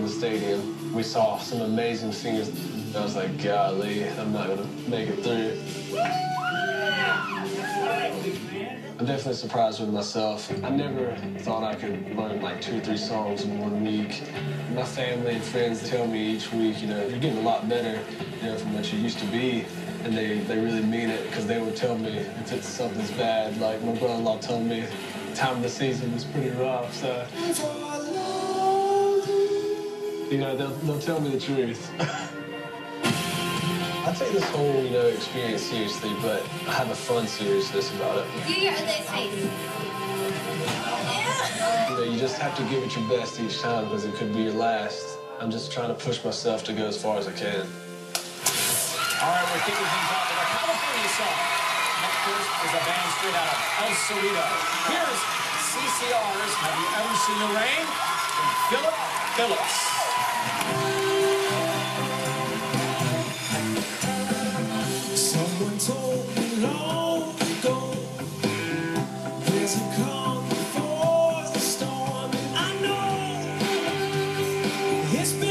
in the stadium. We saw some amazing singers. I was like, golly, I'm not gonna make it through. I'm definitely surprised with myself. I never thought I could learn like 2 or 3 songs in 1 week. My family and friends tell me each week, you're getting a lot better, from what you used to be. And they really mean it, because they would tell me if something's bad. Like my brother-in-law told me the time of the season was pretty rough, so. They'll tell me the truth. I take this whole, experience seriously, but I have a fun seriousness about it. Do your other face. You just have to give it your best each time, because it could be your last. I'm just trying to push myself to go as far as I can. All right, we're kicking things off with a California song. Up first is a band straight out of El Cerrito. Here's CCR's Have You Ever Seen the Rain? From Phillip Phillips. Someone told me long ago there's a calm before the storm, and I know it's been